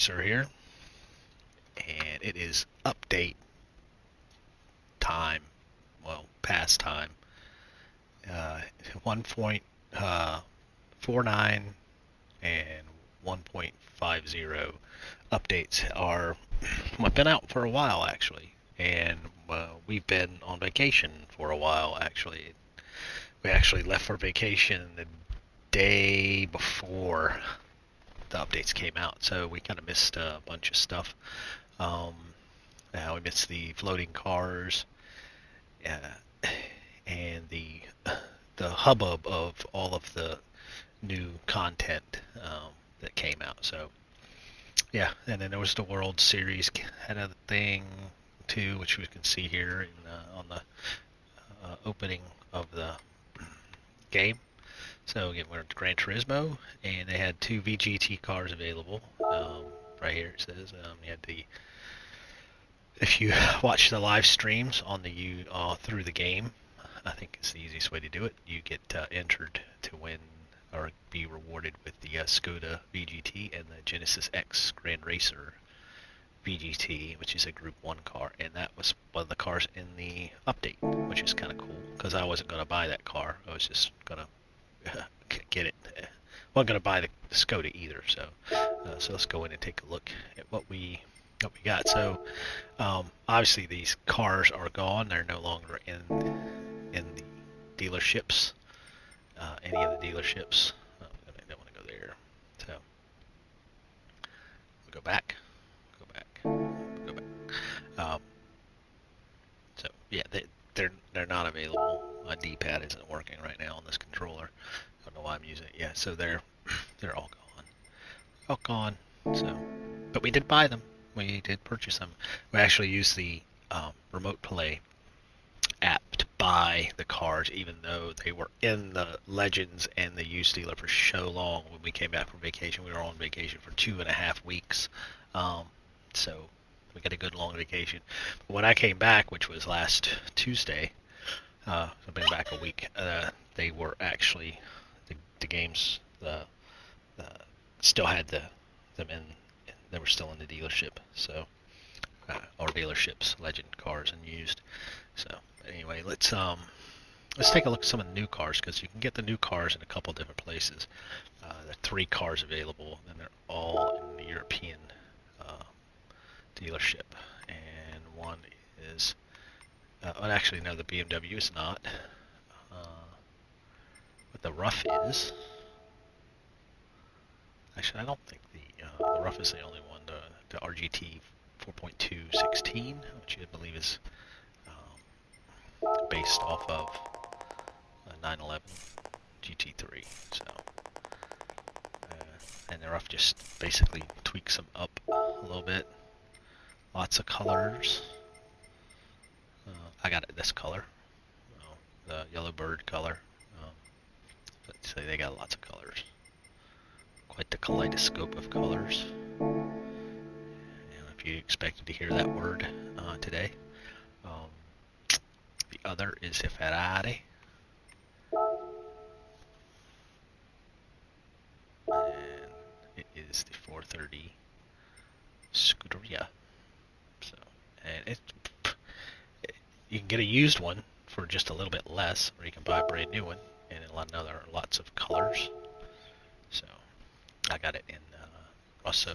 Sir here, and it is update time. Well, past time. 1.49 and 1.50 updates are have been out for a while actually, and we've been on vacation for a while actually. We actually left for vacation the day before the updates came out, so we kind of missed a bunch of stuff. Um, we missed the floating cars, and the hubbub of all of the new content that came out. So yeah, and then there was the World Series had a thing too, which we can see here on the opening of the game. So again, we're at Gran Turismo, and they had two VGT cars available. Right here it says you had the if you watch the live streams on the through the game, I think it's the easiest way to do it. You get entered to win or be rewarded with the Skoda VGT and the Genesis X Grand Racer VGT, which is a Group 1 car, and that was one of the cars in the update, which is kind of cool because I wasn't going to buy that car. I was just going to get it. I wasn't going to buy the Skoda either, so let's go in and take a look at what we got. So obviously these cars are gone. They're no longer in the dealerships. Any of the dealerships. I don't want to go there. So we'll go back. Go back. Go back. So yeah, they're not available. My D-pad isn't working right now on this controller. I don't know why I'm using it. Yeah, so they're all gone. All gone. So, but we did buy them. We did purchase them. We actually used the remote play app to buy the cars, even though they were in the Legends and the used dealer for so long. When we came back from vacation, we were on vacation for 2.5 weeks, so we got a good long vacation. But when I came back, which was last Tuesday, I've been back a week. They were actually the games still had them in. They were still in the dealership, so or dealerships, Legend cars and used. So anyway, let's take a look at some of the new cars because you can get the new cars in a couple different places. There are 3 cars available, and they're all in the European dealership. And one is, well, actually no, the BMW is not, but the Rough is. Actually, I don't think the Rough is the only one. The RGT 4.216, which I believe is based off of a 911 GT3. So, and the Rough just basically tweaks them up a little bit. Lots of colors. I got it this color, the yellow bird color. But say they got lots of colors. Quite the kaleidoscope of colors. If you expected to hear that word today. The other is a Ferrari. And it is the 430 Scuderia. So, and you can get a used one for just a little bit less, or you can buy a brand new one, and lots of colors. So I got it in Rosso. I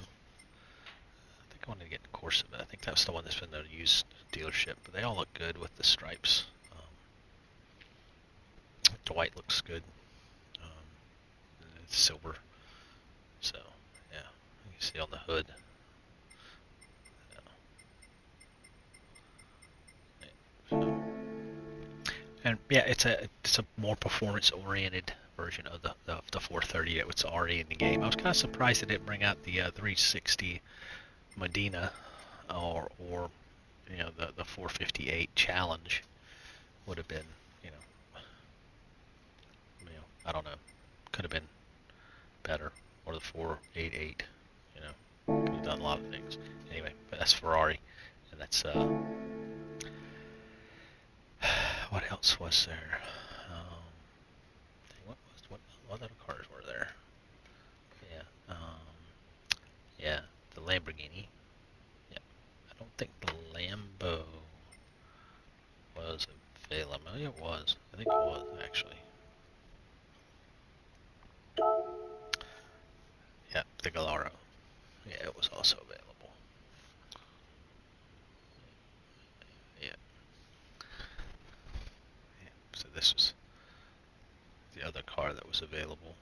think I wanted to get the Corsa, but I think that was the one that's been the used dealership. But they all look good with the stripes. The white looks good. It's silver. So yeah, you can see on the hood. So, and yeah, it's a more performance-oriented version of the 430 that was already in the game. I was kind of surprised they didn't bring out the 360 Medina or the 458 Challenge. Would have been I don't know, could have been better, or the 488. Could have done a lot of things. Anyway, but that's Ferrari, and that's what else was there? What other cars were there? Yeah, yeah, the Lamborghini. Yeah, I don't think the Lambo was available. Maybe it was. I think it was actually. Yeah, the Gallardo. Yeah, it was also available. Yeah. Yeah. So this was the other car that was available.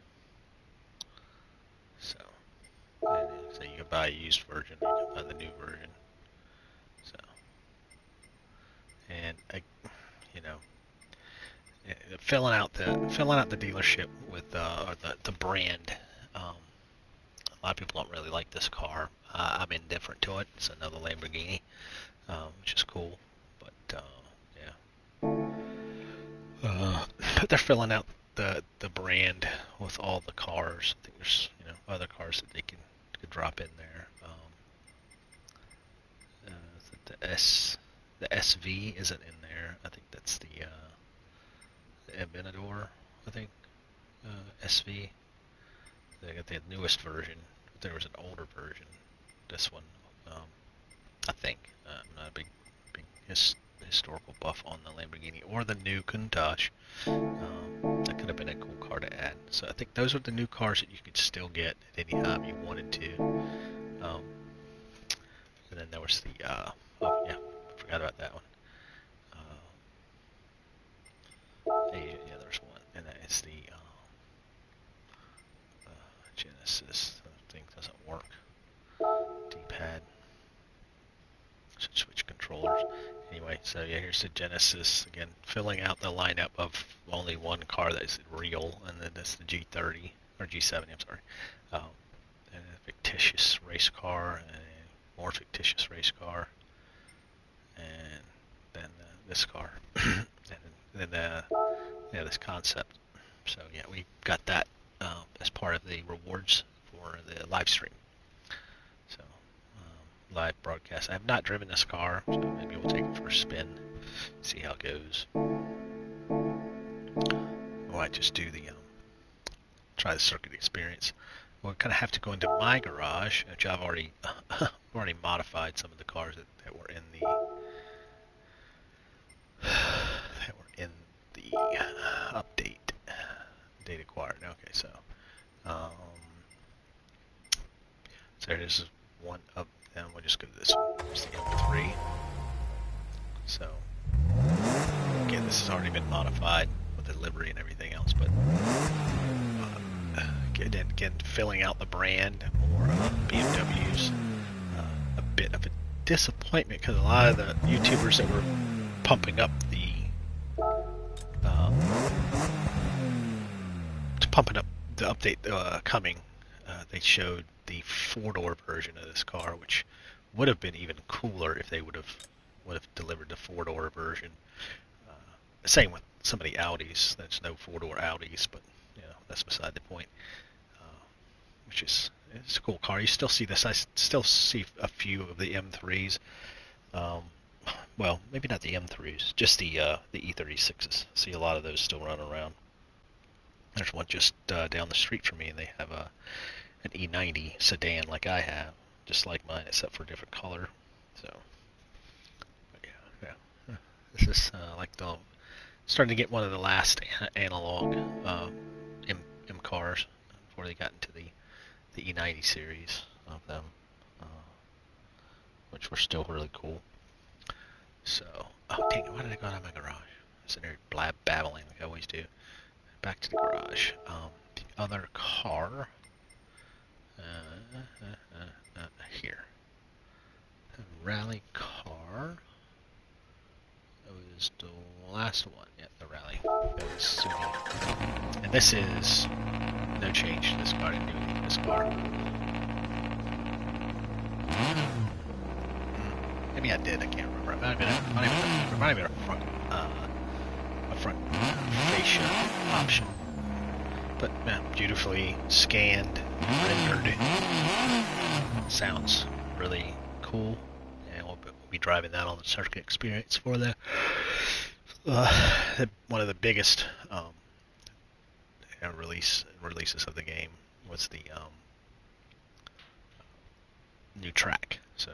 So you can buy a used version, or you can buy the new version. So, and you know, filling out the dealership with or the brand. A lot of people don't really like this car. I'm indifferent to it. It's another Lamborghini, which is cool. But yeah, but they're filling out the brand with all the cars. I think there's other cars that they could drop in there. The SV isn't in there. I think that's the Aventador. I think SV. They got the newest version. There was an older version. This one, I think. I'm not a big historical buff on the Lamborghini or the new Countach. That could have been a cool car to add. So I think those are the new cars that you could still get at any time you wanted to. And then there was the oh yeah, I forgot about that one. Yeah, there's one, and that is the Genesis. The thing doesn't work. D-pad. Should switch controllers. Anyway, so yeah, here's the Genesis again, filling out the lineup of only one car that's real, and then that's the G30 or G7. I'm sorry, and a fictitious race car, and a more fictitious race car, and then this car, and then yeah, this concept. So yeah, we got that as part of the rewards for the live stream. So live broadcast. I have not driven this car, so maybe we'll take it for a spin, see how it goes. Or I just do the try the circuit experience. We'll kind of have to go into my garage, which I've already modified some of the cars that were in the update. Date acquired. Okay, so there is one up, and we'll just go to this one. It's the M3. So again, this has already been modified with the livery and everything else, but again, filling out the brand for BMWs. A bit of a disappointment because a lot of the YouTubers that were pumping up the update coming, they showed the four-door version of this car, which would have been even cooler if they would have delivered the four-door version. Same with some of the Audis. There's no four-door Audis, but that's beside the point. Which is it's a cool car. You still see this. I still see a few of the M3s. Well, maybe not the M3s, just the E36s. See a lot of those still running around. There's one just down the street from me, and they have an E90 sedan like I have, just like mine, except for a different color. So, yeah. This is like starting to get one of the last analog M cars before they got into the E90 series of them, which were still really cool. So, oh dang it, why did I go out of my garage? I was in there babbling like I always do. Back to the garage. The other car, here. The rally car. That was the last one. Yeah, the rally. That was Sunni. And this is no change to this car. I didn't do anything to this car. Maybe I did. I can't remember. It might have been a front fascia option. But beautifully scanned, rendered. Sounds really cool. And we'll be driving that on the circuit experience for one of the biggest releases of the game was the new track. So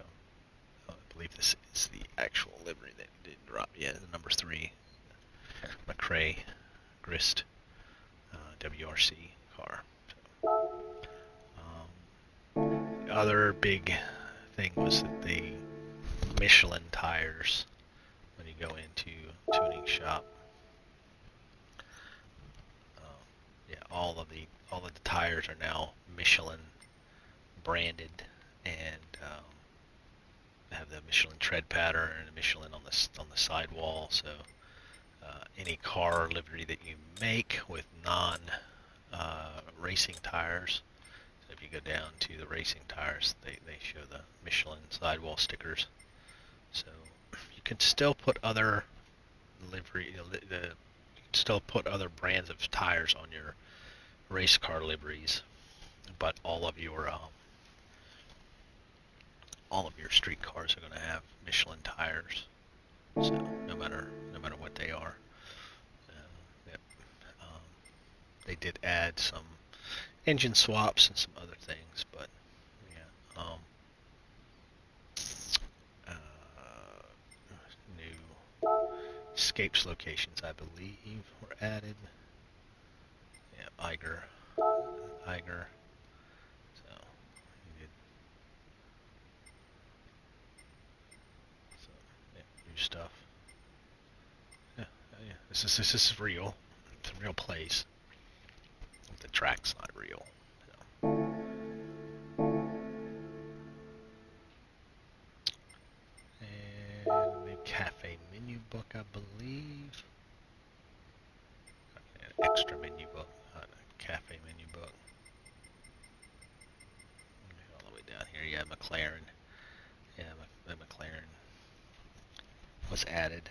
I believe this is the actual livery that did drop. Yeah, the number 3 McRae Grist WRC car. Other big thing was that the Michelin tires, when you go into a tuning shop, yeah, all of the tires are now Michelin branded, and have the Michelin tread pattern and Michelin on the sidewall. So any car livery that you make with non racing tires. So if you go down to the racing tires, they show the Michelin sidewall stickers. So you can still put other livery, you can still put other brands of tires on your race car liveries, but all of your street cars are going to have Michelin tires. So no matter what they are. Yep. Um, they did add some engine swaps and some other things, but yeah. New escapes locations, I believe, were added. Yeah, Eiger. So you did so, yeah, new stuff. Yeah, yeah. This is real. It's a real place. The track's not real. So. And the cafe menu book, I believe. An extra menu book, not a cafe menu book. All the way down here, yeah, McLaren. Yeah, the McLaren was added,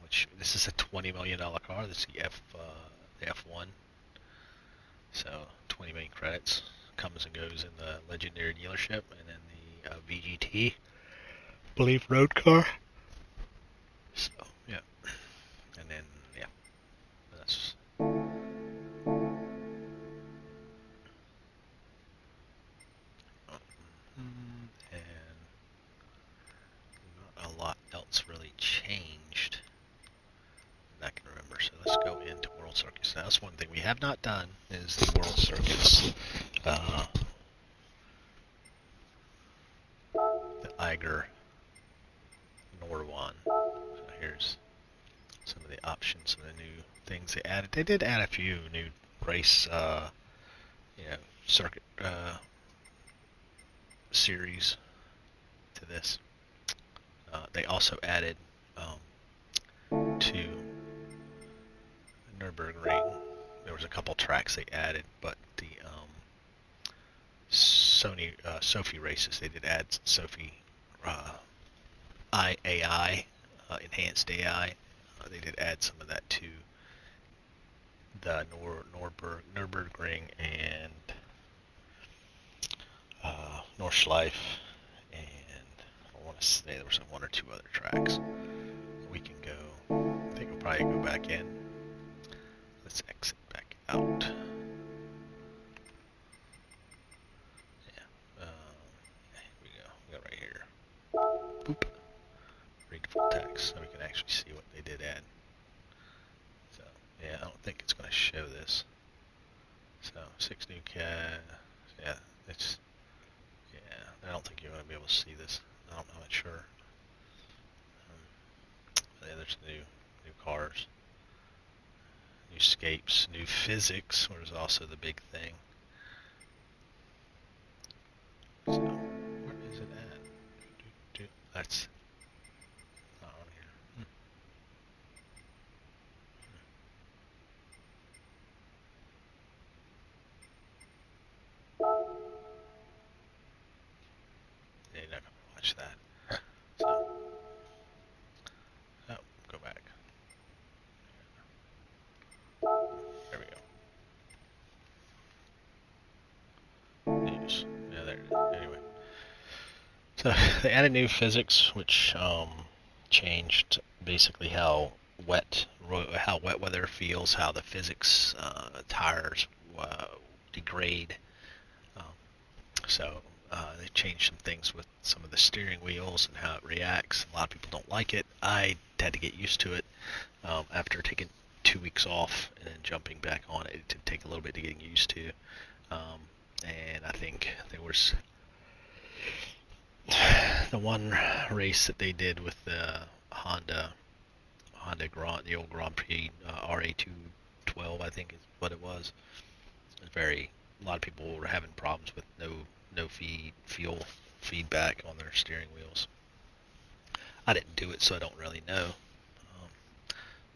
which this is a $20 million car. This is the F1. So 20 million credits comes and goes in the legendary dealership, and then the VGT, believe, road car. So yeah, and then yeah, that's. And not a lot else really changed that I can remember. So let's go into World Circuits. Now, that's one thing we have not done is the World Circuits. The Eiger Norwan. So here's some of the options, some of the new things they added. They did add a few new race, circuit series to this. They also added to Nürburgring. There was a couple tracks they added, but the Sophie races, they did add Sophie AI, enhanced AI. They did add some of that to the Nürburgring and Nordschleife, and I want to say there was one or two other tracks. We can go. I think we'll probably go back in. Let's exit back out. Yeah. Here we go. We got right here. Boop. Read full text, so we can actually see what they did add. So yeah, I don't think it's going to show this. So 6 new cat. Yeah, it's. Yeah, I don't think you're going to be able to see this. I'm not sure. Yeah, there's new cars, new scapes, new physics, which is also the big thing. So, where is it at? That's not on here. Yeah, you're not going to watch that. So, oh, go back. There we go. News. Yeah, there it is. Anyway. So, they added new physics, which changed basically how wet weather feels, how the physics tires degrade. Um, so They changed some things with some of the steering wheels and how it reacts. A lot of people don't like it. I had to get used to it after taking 2 weeks off and then jumping back on it. It did take a little bit to get used to. And I think there was the one race that they did with the Honda Grand, the old Grand Prix RA212, I think is what it was. It was a lot of people were having problems with no fuel feedback on their steering wheels. I didn't do it, so I don't really know.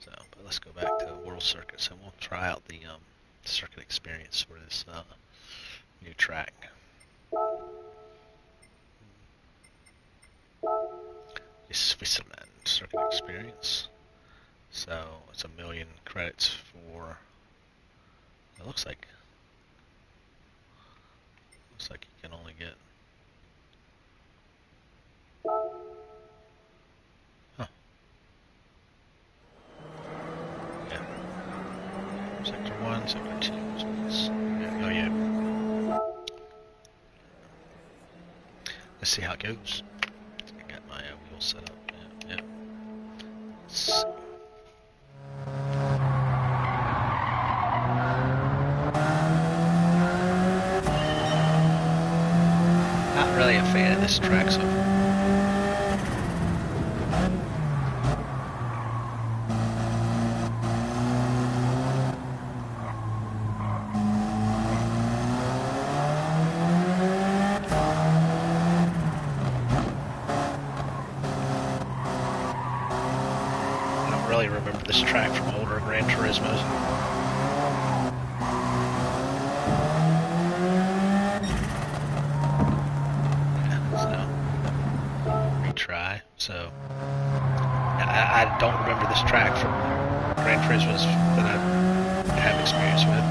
But let's go back to World Circuits and we'll try out the circuit experience for this new track. Switzerland circuit experience. So it's 1,000,000 credits for. It looks like you can only get. Huh. Yeah. Sector 1, Sector 2. Yeah. Oh yeah. Let's see how it goes. I got my wheel set up. Yeah. Not really a fan of this track so far. Remember this track from older Gran Turismos. Retry. So I don't remember this track from Gran Turismos that I have experience with.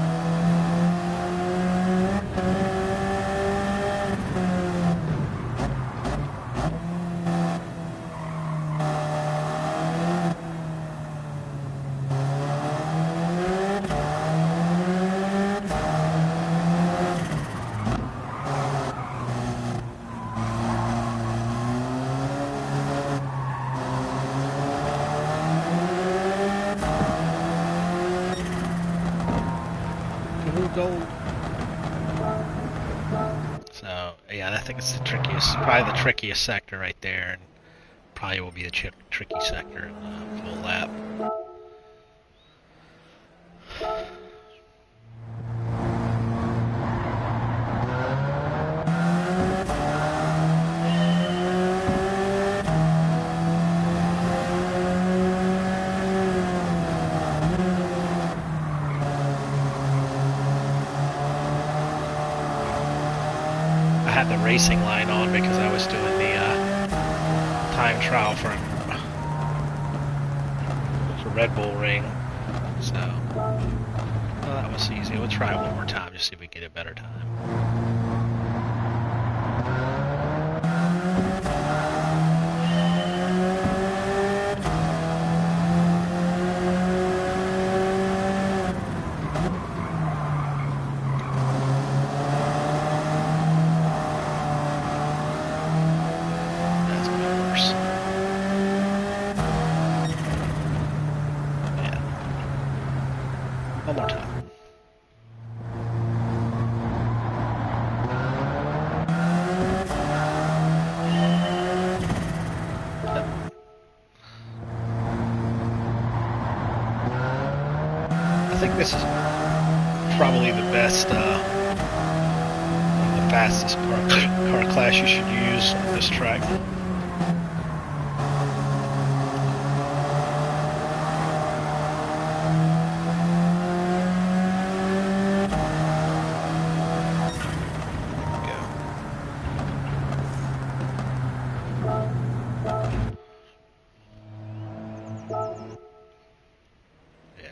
Gold. So yeah, I think it's the trickiest, probably the trickiest sector right there, and probably will be the tricky sector in the full lap. I had the racing line on because I was doing the time trial for Red Bull Ring, so that was easy. We'll try it one more time just see if we can get a better time. One more time. I think this is probably the best, the fastest car class you should use on this track.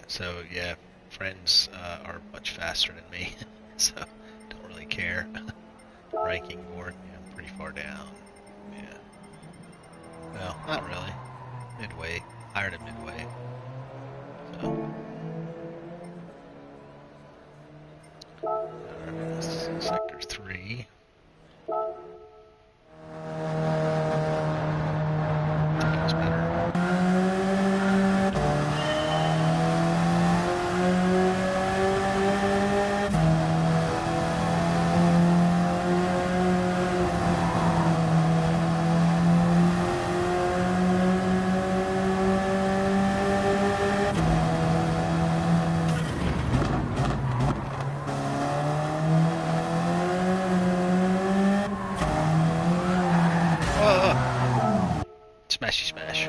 So yeah, friends are much faster than me, so don't really care. Ranking board, yeah, I'm pretty far down. Yeah. Well, not really. Midway, higher than midway. So. Alright, this is sector 3. Smashy smash.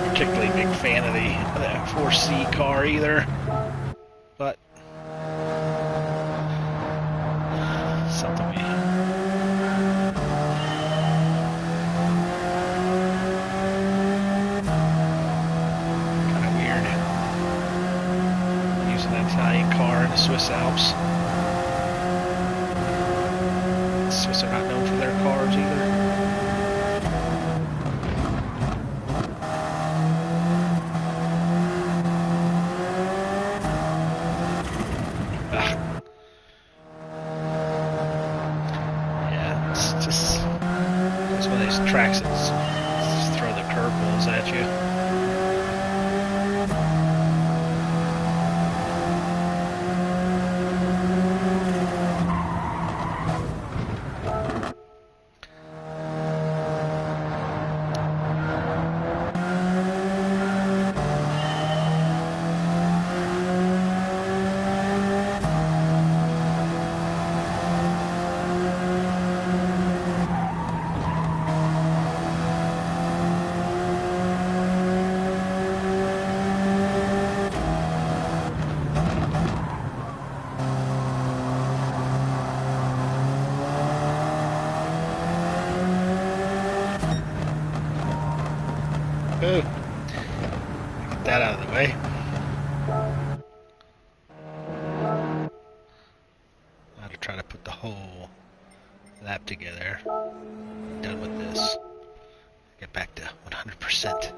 Particularly big fan of the F4C car either, but something we kind of weird using an Italian car in the Swiss Alps. The Swiss are not known for their cars either. Tracks that just throw the curveballs at you. Ooh. Get that out of the way. Now to try to put the whole lap together. Done with this. Get back to 100%.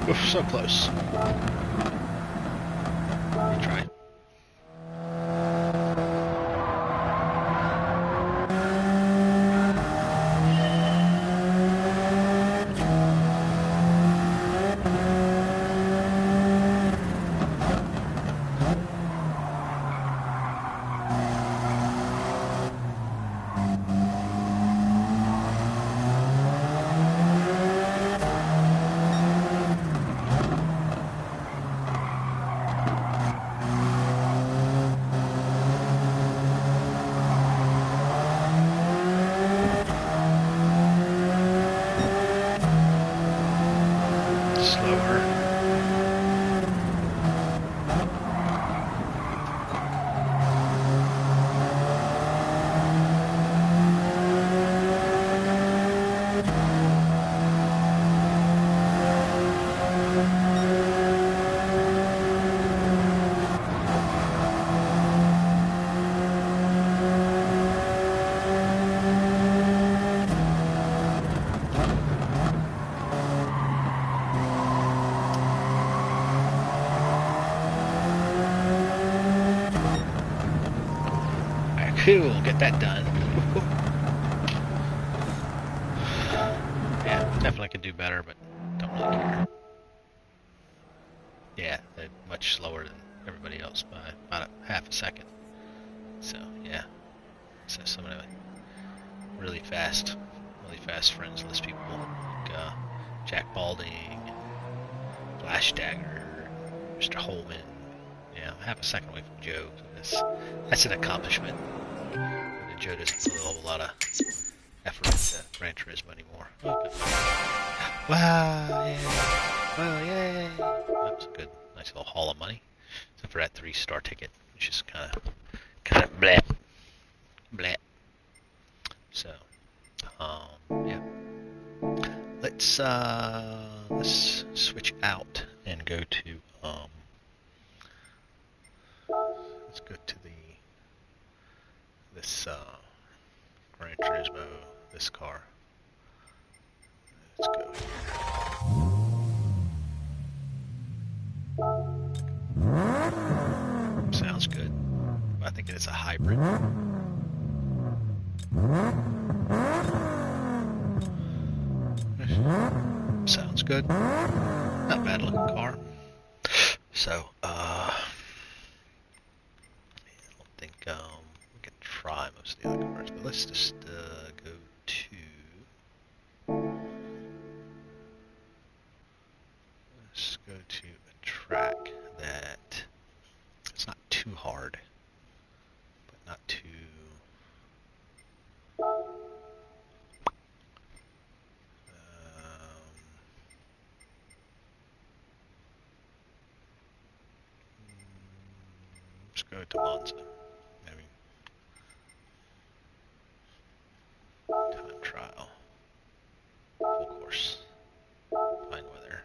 Oof, so close. Retry. Cool, get that done. Yeah, definitely could do better, but don't really care. Yeah, they're much slower than everybody else by about a half a second. So, yeah. So some of the really fast friends list people, like Jack Balding, Flash Dagger, Mr. Holman. Yeah, half a second away from Joe. So that's an accomplishment. And Joe doesn't put a whole lot of effort into Gran Turismo anymore. Okay. Wow, yeah. Well, yay. That was a good, nice little haul of money. Except for that 3-star ticket, which is kind of bleh. Bleh. So, yeah. Let's switch out and go to, let's go to this Gran Turismo, this car. Let's go here. Sounds good. I think it's a hybrid. Sounds good. Not bad looking car. So, I don't think we can try most of the other cars, but let's just go to. Let's go to a track that it's not too hard, but not too. Let's go to Monza. Maybe. Time trial. Full course. Fine weather.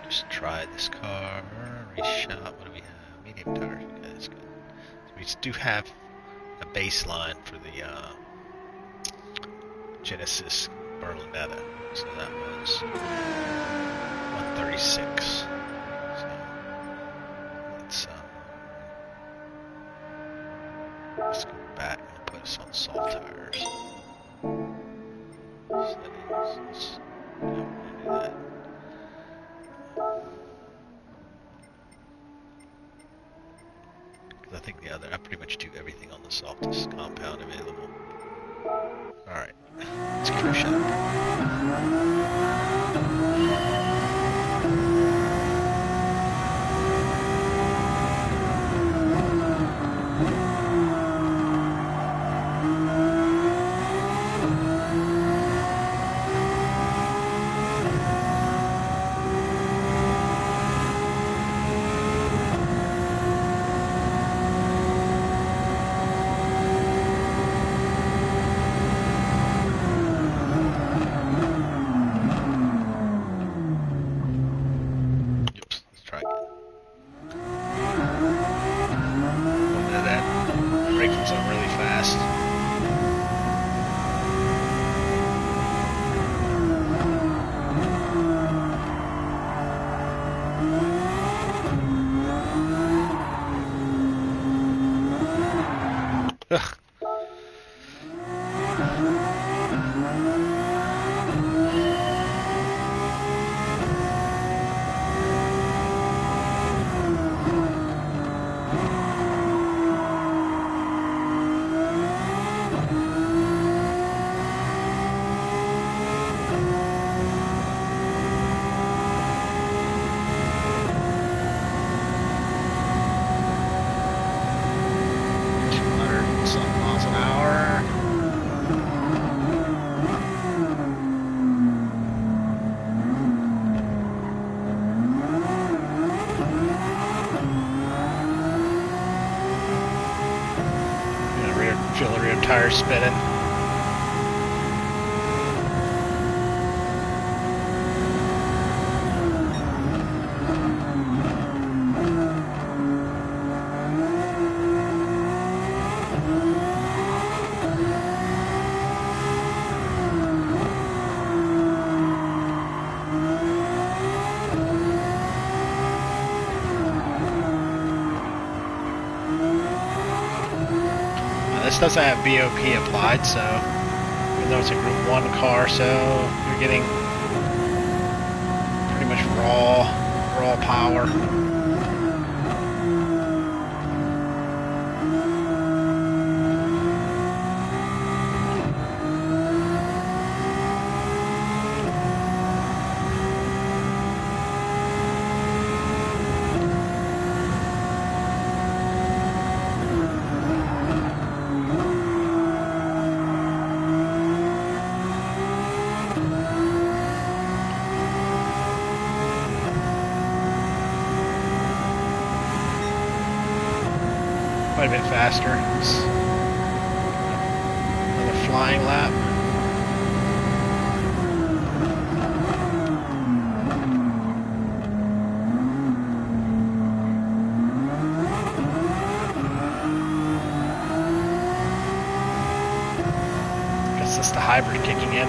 Just try this car. Race shop. What do we have? Medium tires. Okay, that's good. So we do have a baseline for the Genesis Berlinetta. So that was 136. Let's go back and put us on soft tires. Settings. Yeah, we're gonna do that. Because I think I pretty much do everything on the softest compound available. Alright, let's give it a shot. Feel the rear tires spinning. This doesn't have BOP applied, so even though it's a Group 1 car, so you're getting pretty much raw power. quite a bit faster. It's another flying lap. Guess that's the hybrid kicking in.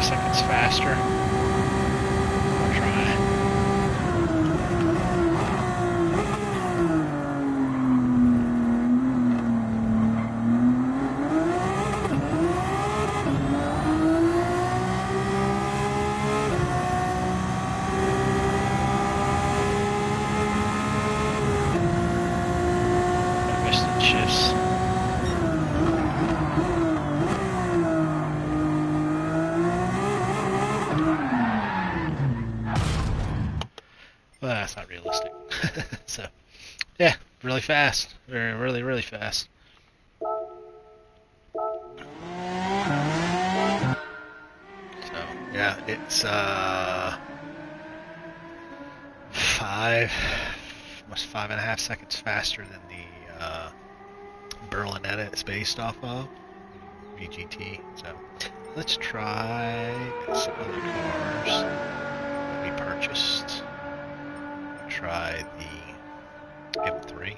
Seconds faster. I'll try. I missed the shifts. Well, that's not realistic. So, yeah, really fast. Really, really fast. So, yeah, it's almost 5.5 seconds faster than the Berlinetta it's based off of, VGT. So, let's try some other cars that we purchased. Try the M3,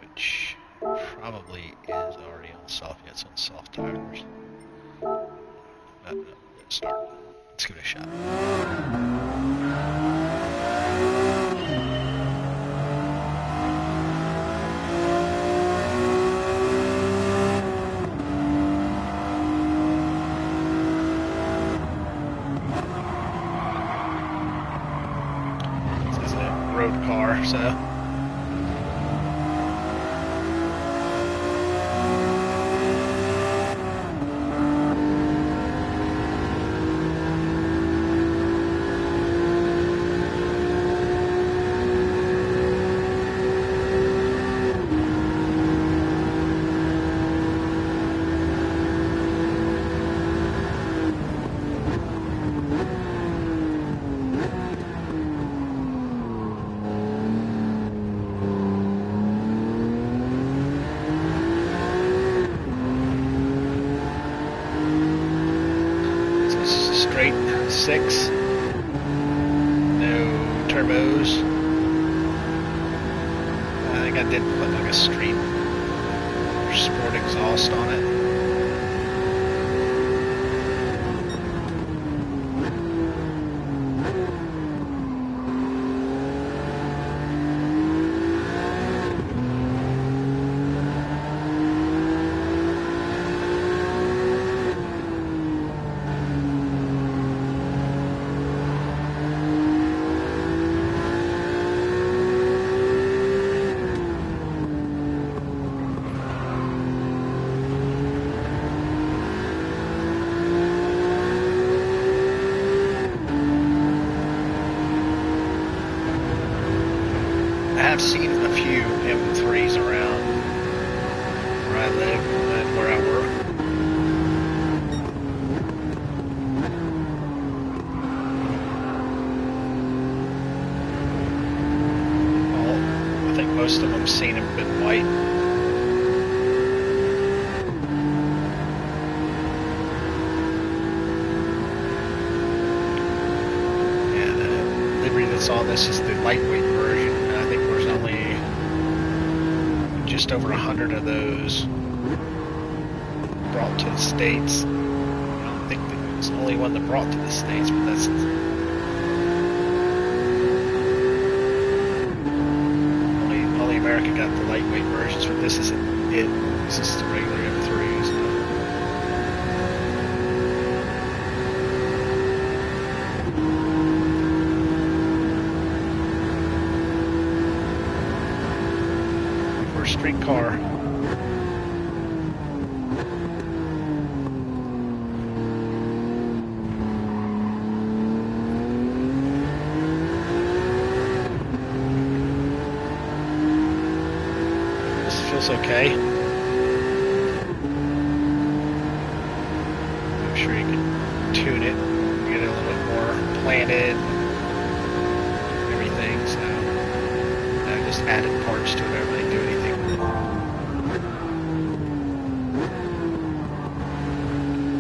which probably is already on soft. Yeah, it's on soft tires. Let's start. Let's give it a shot. This is a road car, so. Straight 6, no turbos. I think I did put like a street or sport exhaust on it. I've seen a few M3s around where I live and where I work. Well, I think most of them seen have been white. everybody that saw this is the lightweight version. I think there's only just over 100 of those brought to the States. I don't think that it's the only one that brought to the States, but that's only America got the lightweight versions, but this isn't it. This is the regular M3. So. For a street car. Feels okay. I'm sure you can tune it, get it a little bit more planted, everything. So I just added parts to it. I don't really do anything with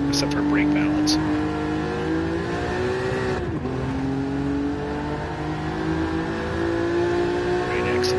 it, except for brake balance. Great exit.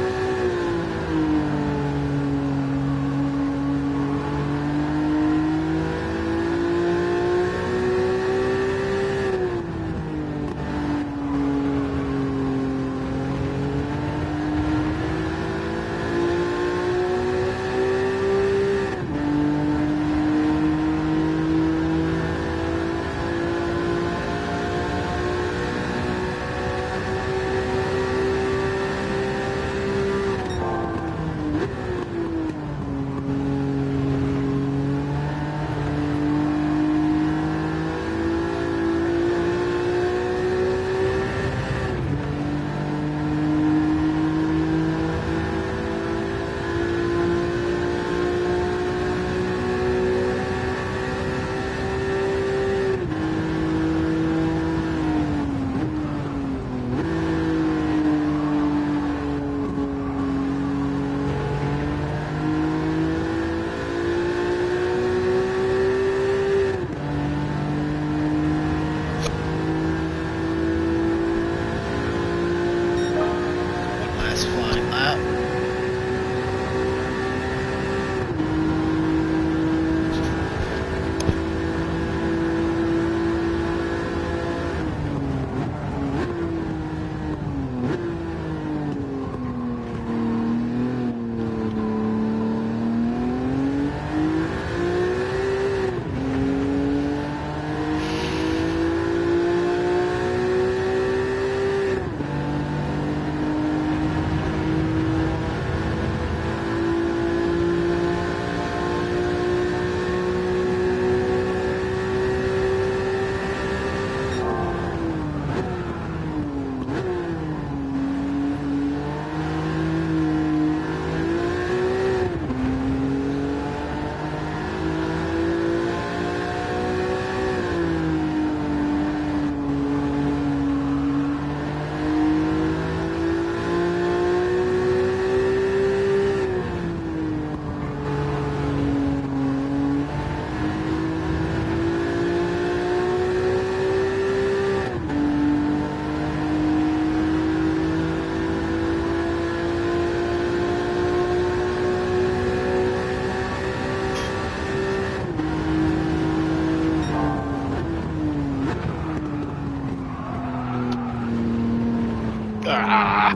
Ah!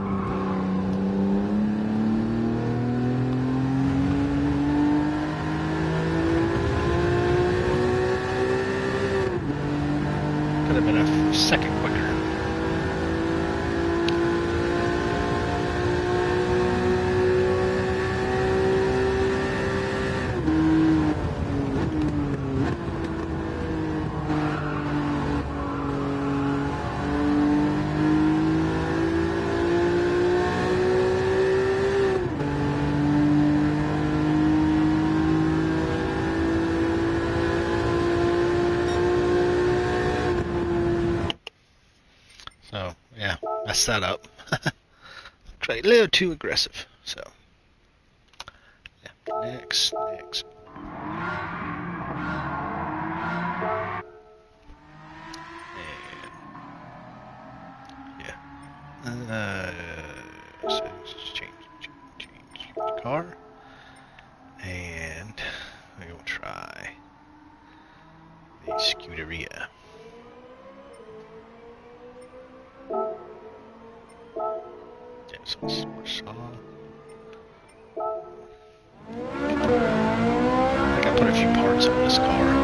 Could have been a second quicker. So, yeah, messed that up. Tried a little too aggressive. So, yeah, next. And, yeah. car. And we will try the Scuderia. Genesis Marshall. I think I put a few parts on this car.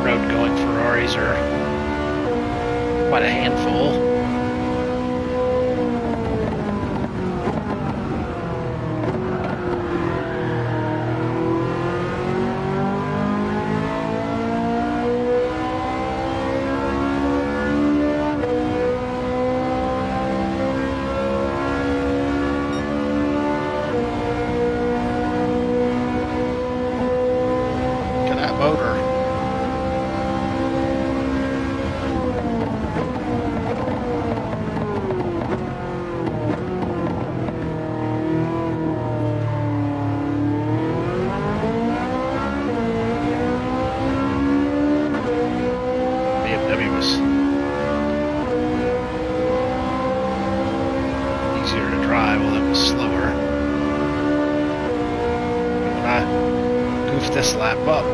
road-going Ferraris are quite a handful. This lap up.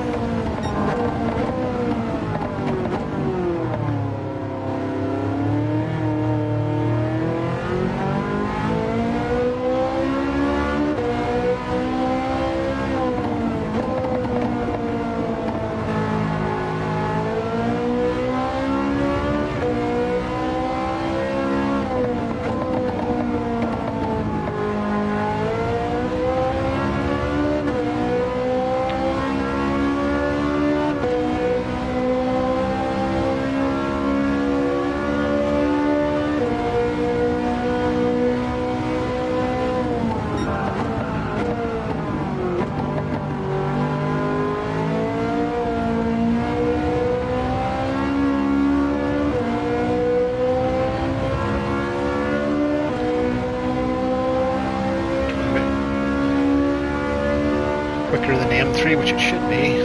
Quicker than the M3, which it should be.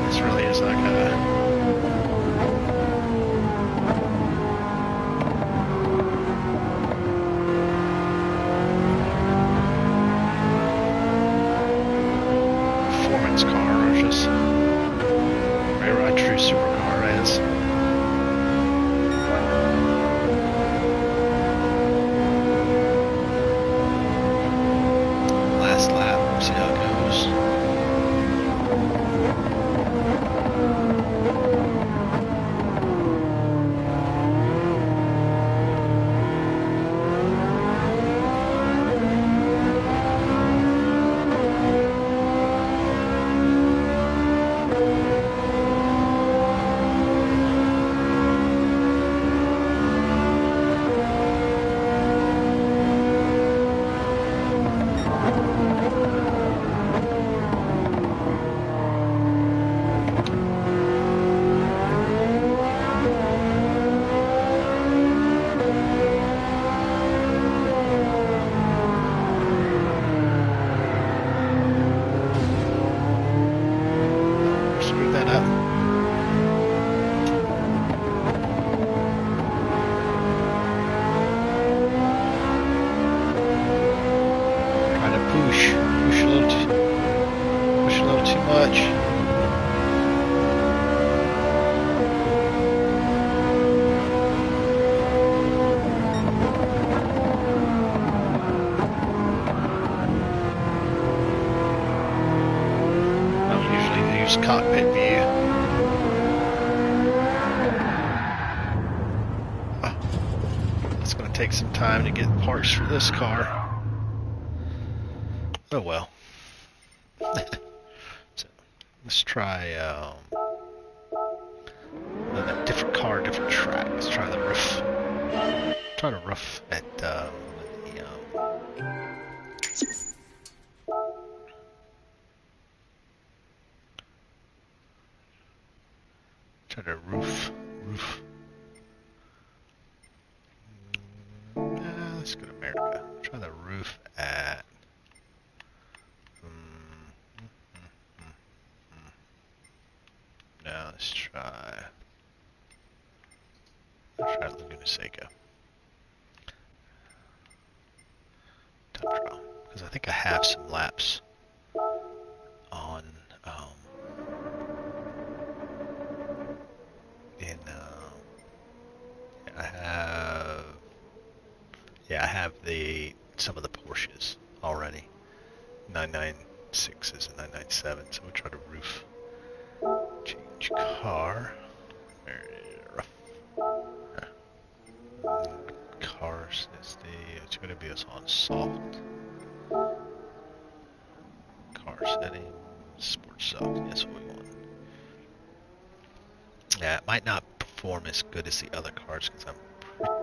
This really is like a performance car, or just a true supercar is. Last lap, see how it goes. much. I don't usually use cockpit view. It's going to take some time to get parts for this car. Oh well. So, let's try a different car, different track. Let's try the roof. Try the roof at try the roof. Let's go to America. Try the roof at. Now let's try. Laguna Seca. Time trial, because I think I have some laps on I have some of the Porsches already. 996s and 997, so we'll try to roof. Change car. Cars is it's going to be on soft. Car settings, sports soft. That's what we want. Yeah, it might not perform as good as the other cars because I'm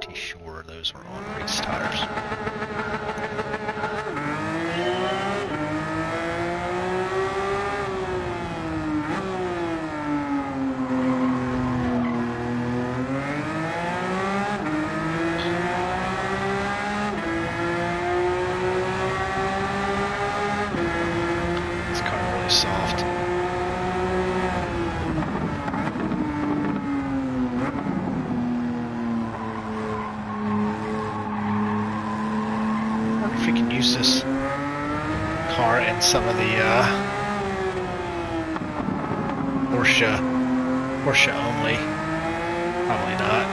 pretty sure those are on race tires. Soft. I wonder if we can use this car in some of the Porsche only. Probably not.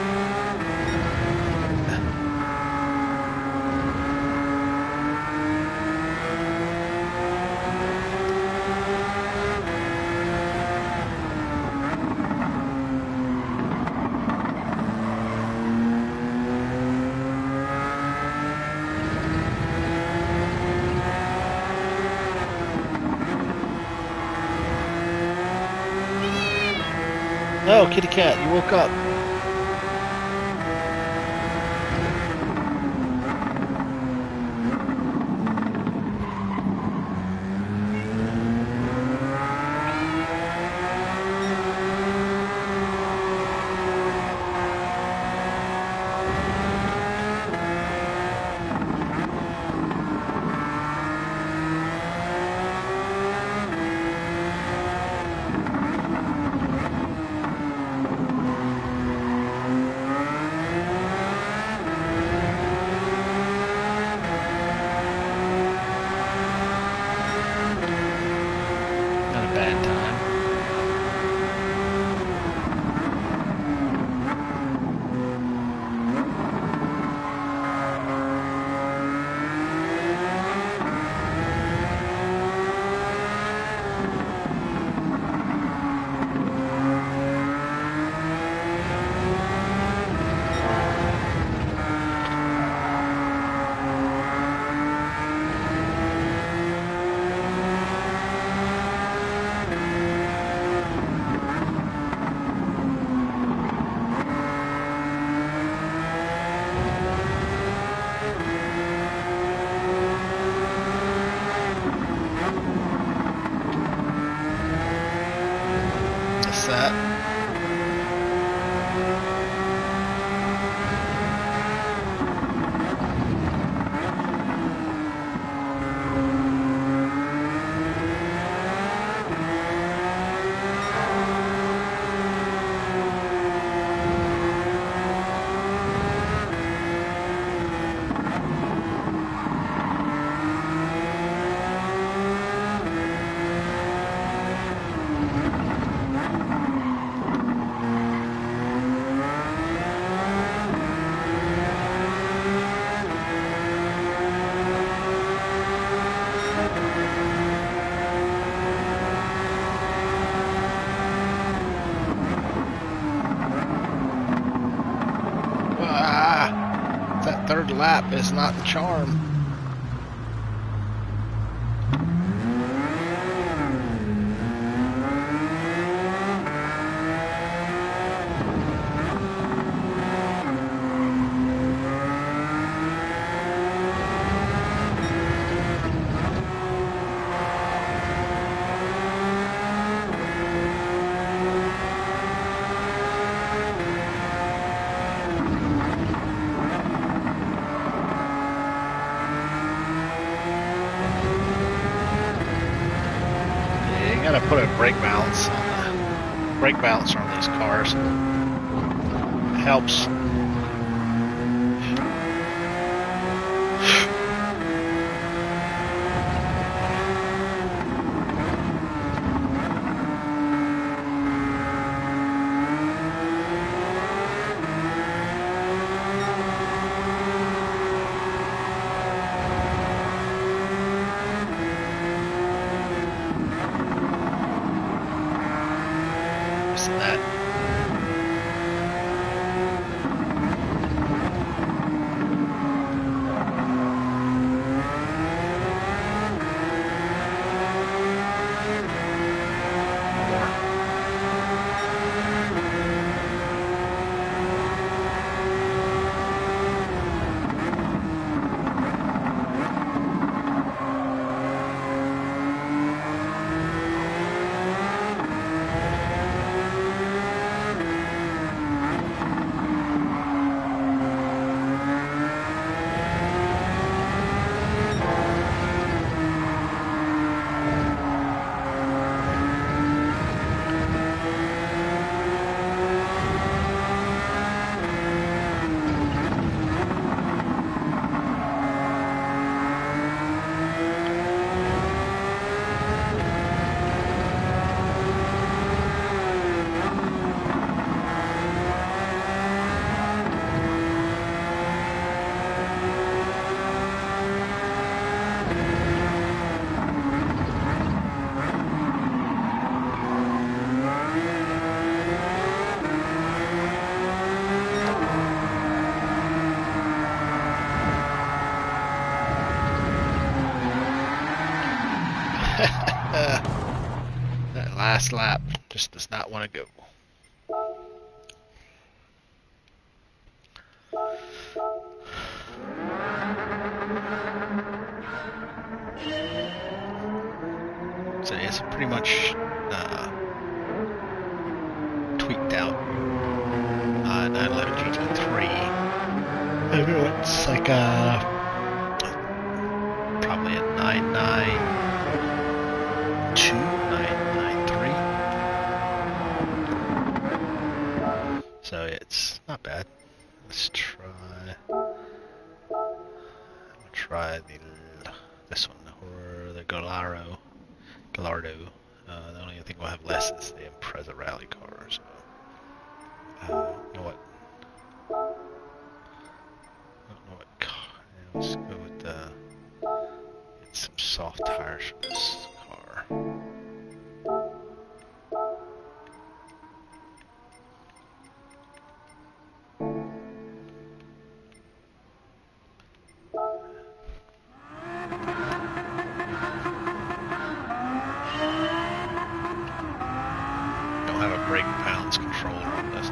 Oh, kitty cat, you woke up. lap is not the charm. Gotta put a brake balance on these cars. It helps. That last lap just does not want to go. So it's pretty much tweaked out 911 GT3. It's like probably a 992, 993. So it's not bad. Let's try. I'm gonna try this one, or the Gallardo. The only thing we'll have less is the Impreza rally car. So, you know what? I don't know what car. Yeah, let's go with get some soft tires for this car. Brake balance controller on this.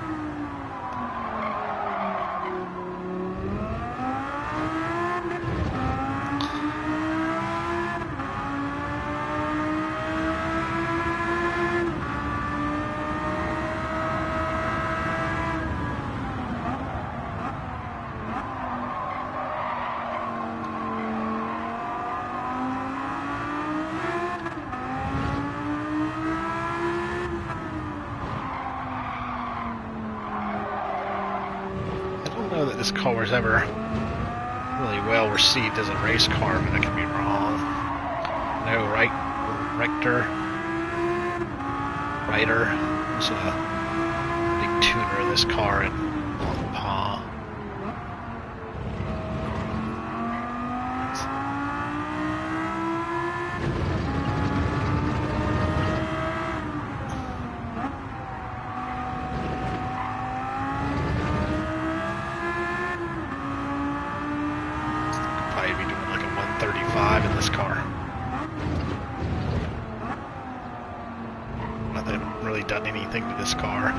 This car was ever really well received as a race car, but I could be wrong. No, Reiter was a big tuner of this car in Monpa. really done anything to this car.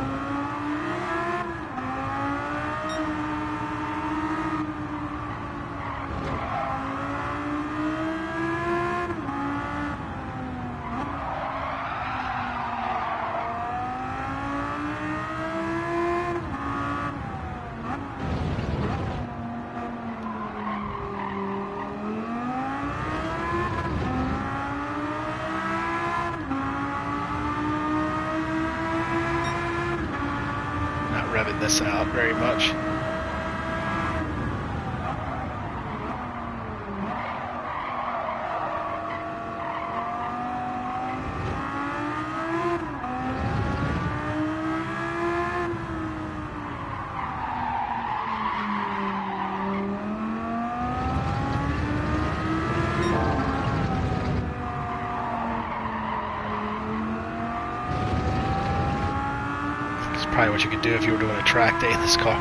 Revving this out very much. Probably what you could do if you were doing a track day in this car.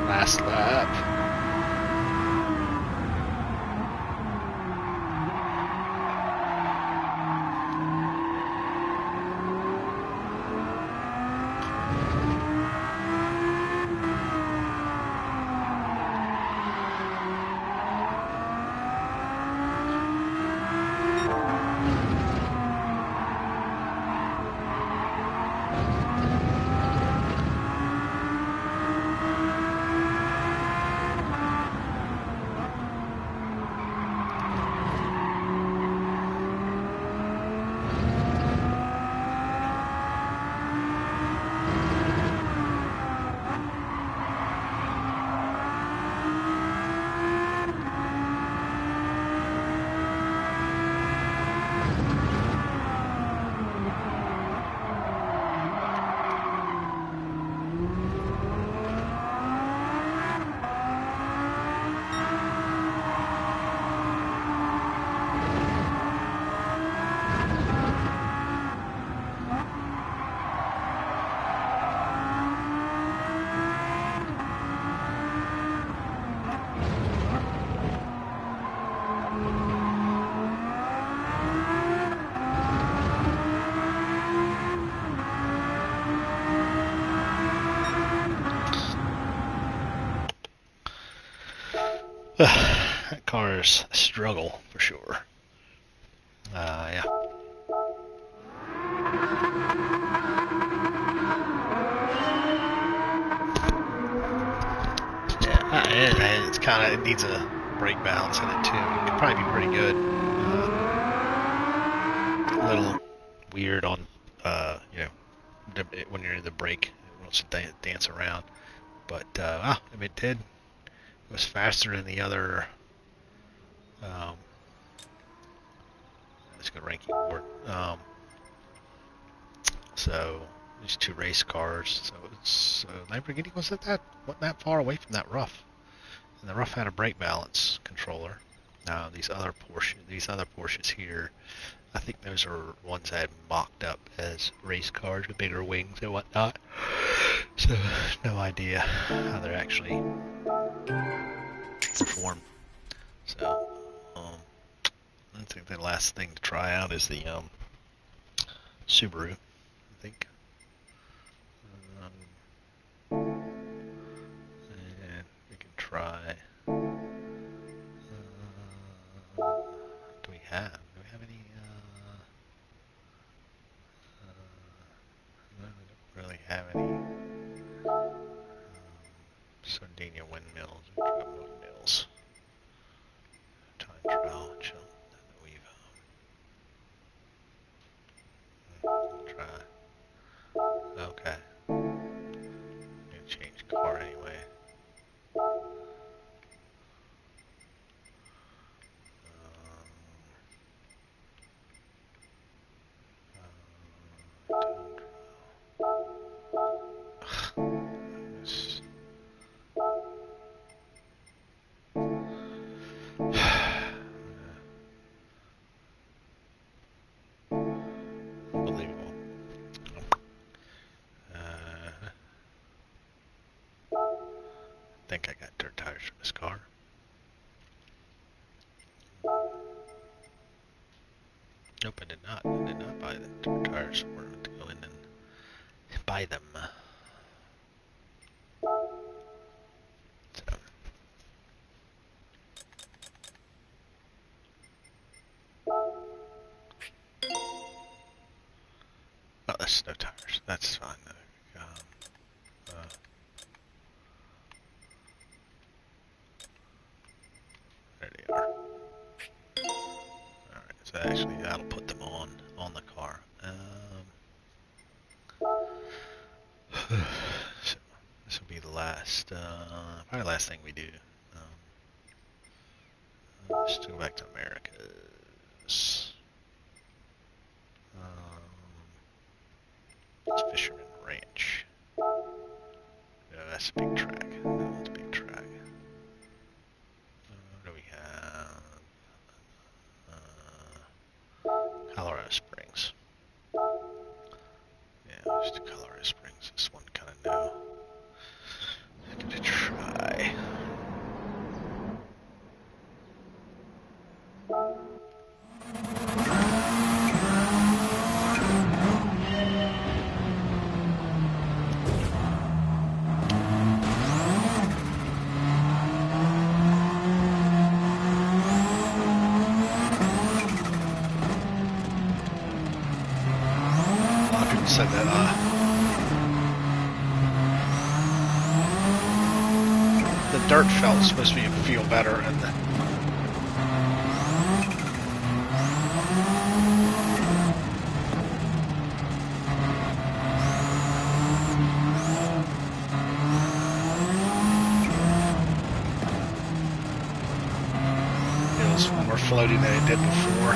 Last lap. That car is a struggle for sure. Yeah. Yeah, it's kind of, it needs a brake balance in it too. It could probably be pretty good. A little weird on, when you're in the brake, it wants to dance around. But it did. It was faster than the other. Let's go ranking board. So these two race cars. So it's Lamborghini wasn't that far away from that rough, and the rough had a brake balance controller. Now these other Porsches here, I think those are ones that mocked up as race cars with bigger wings and whatnot. So no idea how they're actually perform. So I think the last thing to try out is the Subaru, I think. And we can try. Do we have any? No, we don't really have any. think I got dirt tires for this car. Nope, I did not. I did not buy the dirt tires. We're going to go in and buy them. So. Oh, that's snow tires. That's fine. There they are. Alright, so actually that'll put them on the car. So this will be the last, probably the last thing we do. Let's go back to Americas. It's Fisherman Ranch. No, that's a big track. No, that's a big track. What do we have? Colorado Springs. Yeah, let's do Colorado Springs. This one kind of new. I'm gonna try. Said that the dirt felt supposed to feel better, and it was more floaty than it did before.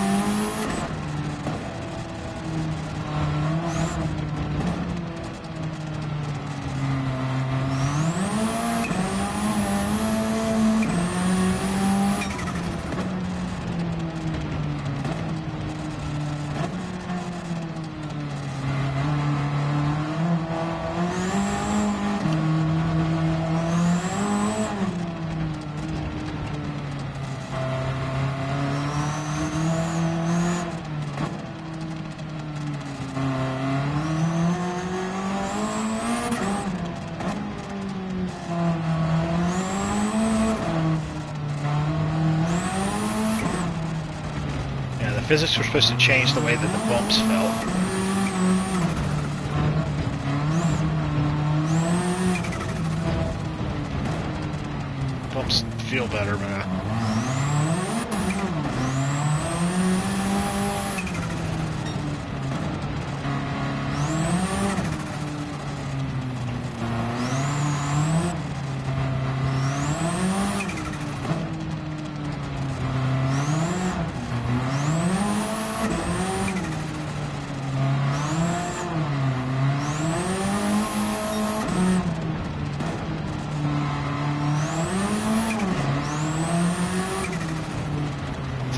Physics were supposed to change the way that the bumps felt. Bumps feel better, man.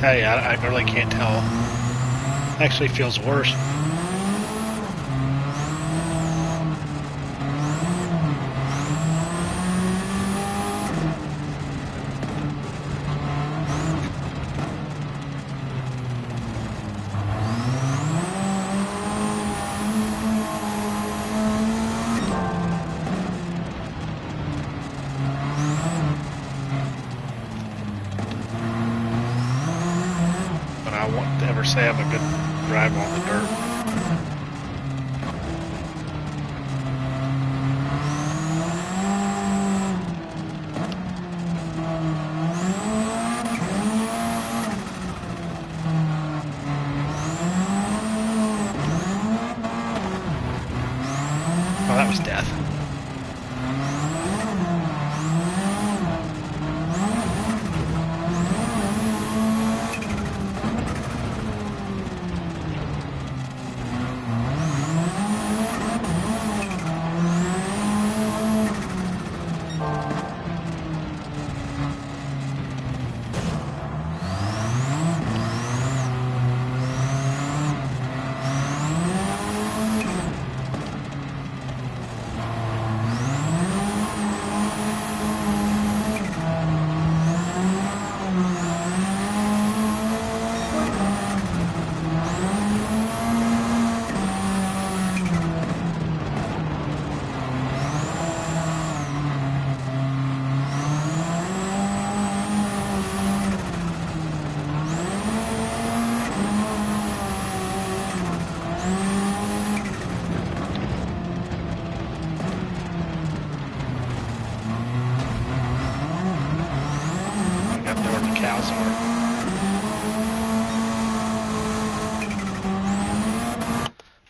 Hey, I really can't tell. Actually feels worse. Say I'm a good driver on the dirt. Oh, that was death.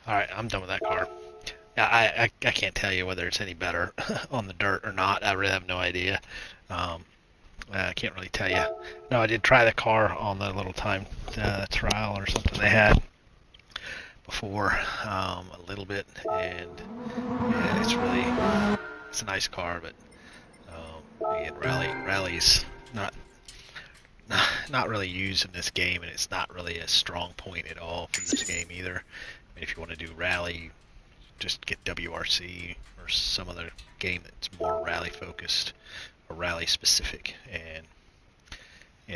All right, I'm done with that car. Yeah, I can't tell you whether it's any better on the dirt or not. I really have no idea. Um, I can't really tell you. No, I did try the car on the little time trial or something they had before, a little bit, and yeah, it's a nice car, but again, rally's not not really used in this game, and it's not really a strong point at all for this game either. I mean, if you want to do rally, just get WRC or some other game that's more rally focused or rally specific, and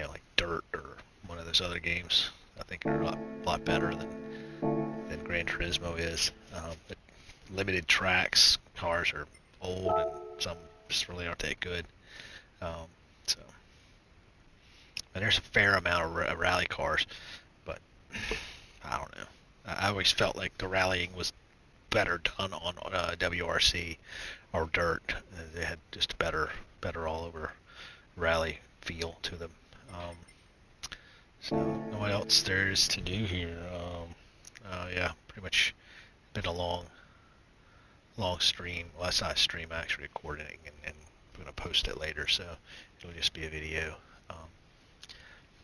like Dirt or one of those other games. I think are a lot better than Gran Turismo is. But limited tracks, cars are old, and some just really aren't that good. Um, so, and there's a fair amount of rally cars, but I don't know. I always felt like the rallying was better done on WRC or Dirt. They had just a better all over rally feel to them. Um, so, know what else there is to do here? Yeah, pretty much been a long stream. Well, that's not a stream. I'm actually recording it, and I'm going to post it later, so it'll just be a video. Um,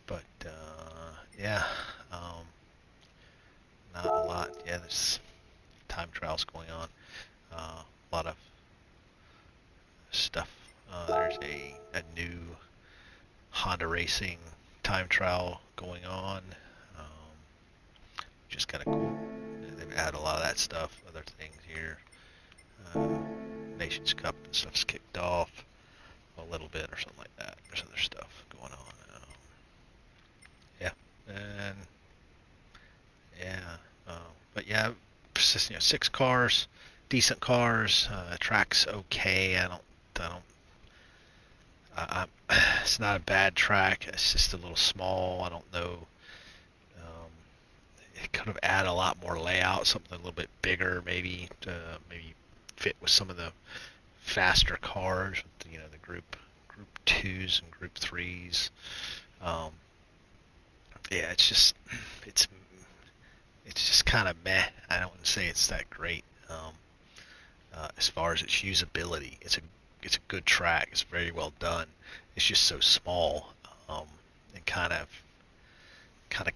but yeah, um, not a lot. Yeah, there's time trials going on. A lot of stuff. There's a new Honda Racing time trial going on, which is kind of cool. They've added a lot of that stuff, other things here. Uh, Nations Cup and stuff's kicked off a little bit or something like that. There's other stuff going on. Yeah, and yeah, but yeah, just, 6 cars, decent cars. Track's okay. I don't. It's not a bad track. It's just a little small. I don't know. Um, it could have added a lot more layout, something a little bit bigger, maybe fit with some of the faster cars, the group twos and group threes. Um, yeah, it's it's just kind of meh. I don't say it's that great. As far as its usability, it's a good track. It's very well done. It's just so small, and kind of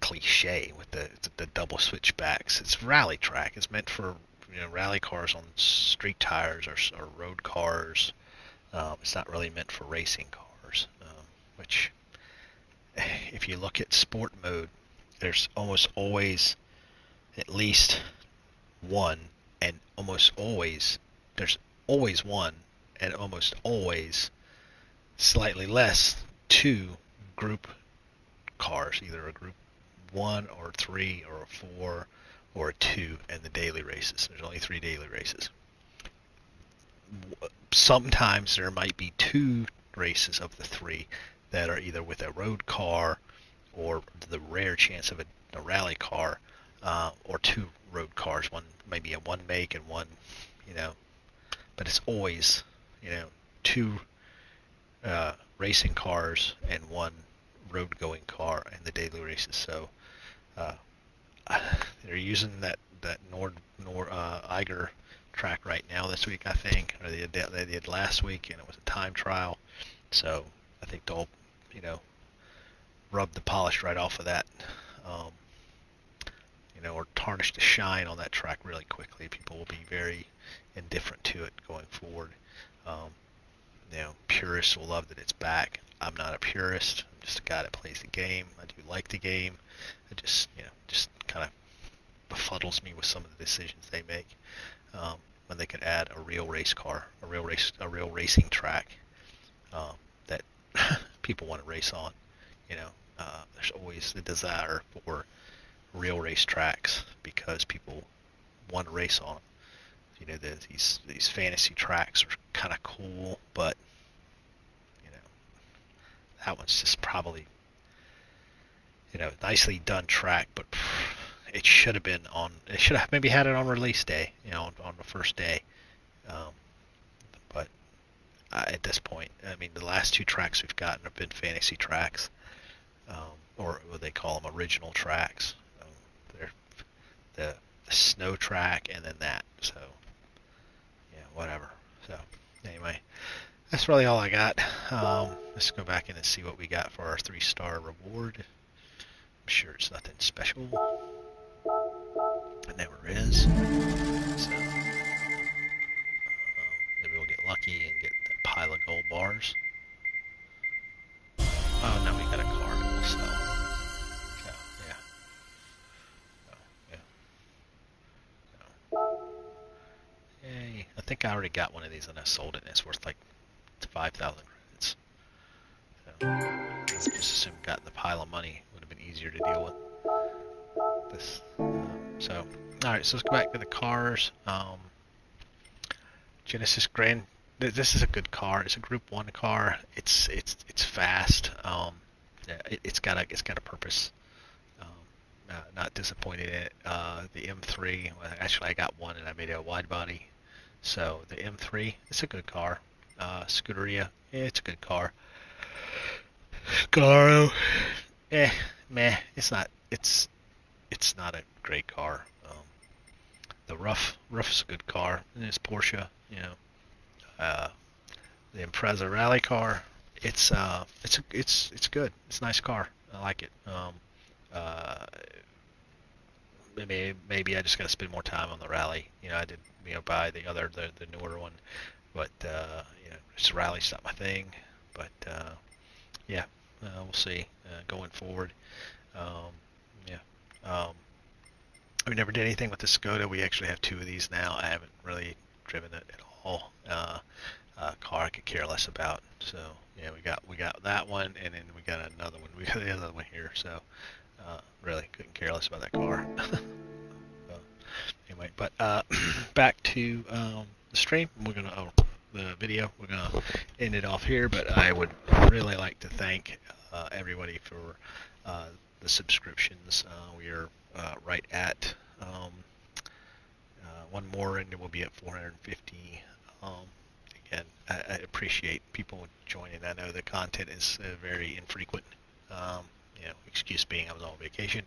cliche with the double switchbacks. It's a rally track. It's meant for rally cars on street tires or road cars. It's not really meant for racing cars. Which, if you look at sport mode, there's almost always at least one, and almost always there's always one, and almost always slightly less two group cars, either a group 1 or 3 or a 4 or a 2 in the daily races. There's only 3 daily races. Sometimes there might be 2 races of the 3 that are either with a road car or the rare chance of a rally car, or 2 road cars, one maybe a one make and one, but it's always, 2 racing cars and 1 road going car in the daily races. So uh, they're using that Eiger track right now this week, I think, or they did last week, and it was a time trial. So I think they'll, rub the polish right off of that, um, or tarnish the shine on that track really quickly. People will be very indifferent to it going forward. Um, Purists will love that it's back. I'm not a purist. I'm just a guy that plays the game. I do like the game. It just kind of befuddles me with some of the decisions they make. When they could add a real race car, a real racing track, that people want to race on. There's always the desire for real race tracks because people want to race on them. These fantasy tracks are kind of cool, but you know that one's just probably nicely done track, but it should have been on. It should have maybe had it on release day, on the first day. Um, but at this point, I mean, the last 2 tracks we've gotten have been fantasy tracks, or what they call them, original tracks. They're the the snow track, and then that. So yeah, whatever. So anyway, that's really all I got. Let's go back in and see what we got for our 3-star reward. I'm sure it's nothing special. It never is. So maybe we'll get lucky and get a pile of gold bars. Oh, no, we got a car that we'll sell. So, yeah. So, yeah. So. Yay. I think I already got one of these and I sold it and it's worth like 5,000 credits. So, just assume got the pile of money. Would have been easier to deal with this. So, alright, so let's go back to the cars. Genesis Grand. This is a good car. It's a Group 1 car. It's fast. It's got a purpose. Not disappointed in it. The M3. Well, actually, I got one and I made it a wide body. So the M3. It's a good car. Scuderia. Yeah, it's a good car. Garo. Meh. It's not. It's not a great car. The Rough's a good car. And it's Porsche. You know. The Impreza rally car. It's good. It's a nice car. I like it. Maybe I just got to spend more time on the rally. You know, I did buy the newer one, but just rally's not my thing. But yeah, we'll see going forward. Yeah. We never did anything with the Skoda. We actually have 2 of these now. I haven't really driven it at all. Car I could care less about. So yeah, we got that one, and then we got another one. We got the other one here. So really couldn't care less about that car. Anyway, but back to the stream. The video. We're gonna end it off here. But I would really like to thank everybody for the subscriptions. We are right at one more, and we'll be at 450. Again, I appreciate people joining. I know the content is very infrequent. Excuse being I was on vacation.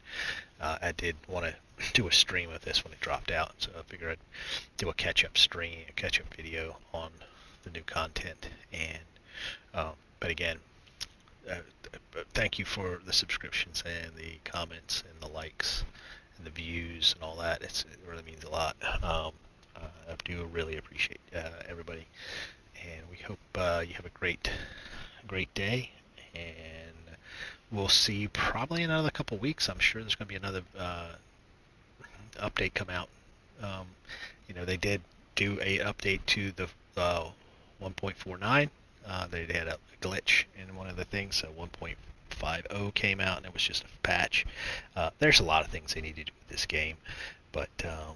I did want to do a stream of this when it dropped out, so I figured I'd do a catch-up stream, a catch-up video on the new content. And but again, thank you for the subscriptions and the comments and the likes and the views and all that. It really means a lot. I do really appreciate everybody, and we hope you have a great day, and we'll see you probably in another couple weeks. I'm sure there's going to be another update come out. They did do a update to the 1.49. They had a glitch in one of the things, so 1.50 came out, and it was just a patch. There's a lot of things they need to do with this game, but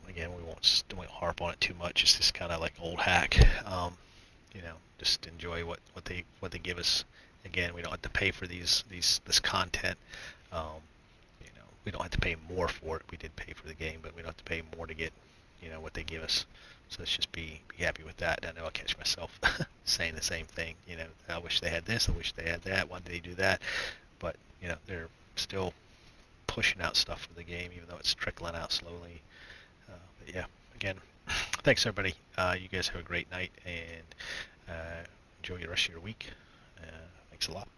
again, we won't harp on it too much. It's just kind of like old hack. Just enjoy what they give us. Again, we don't have to pay for this content. We don't have to pay more for it. We did pay for the game, but we don't have to pay more to get what they give us. So let's just be happy with that. I know I'll catch myself saying the same thing. I wish they had this. I wish they had that. Why did they do that? But they're still pushing out stuff for the game, even though it's trickling out slowly. But yeah, again, thanks everybody. You guys have a great night, and enjoy the rest of your week. Thanks a lot.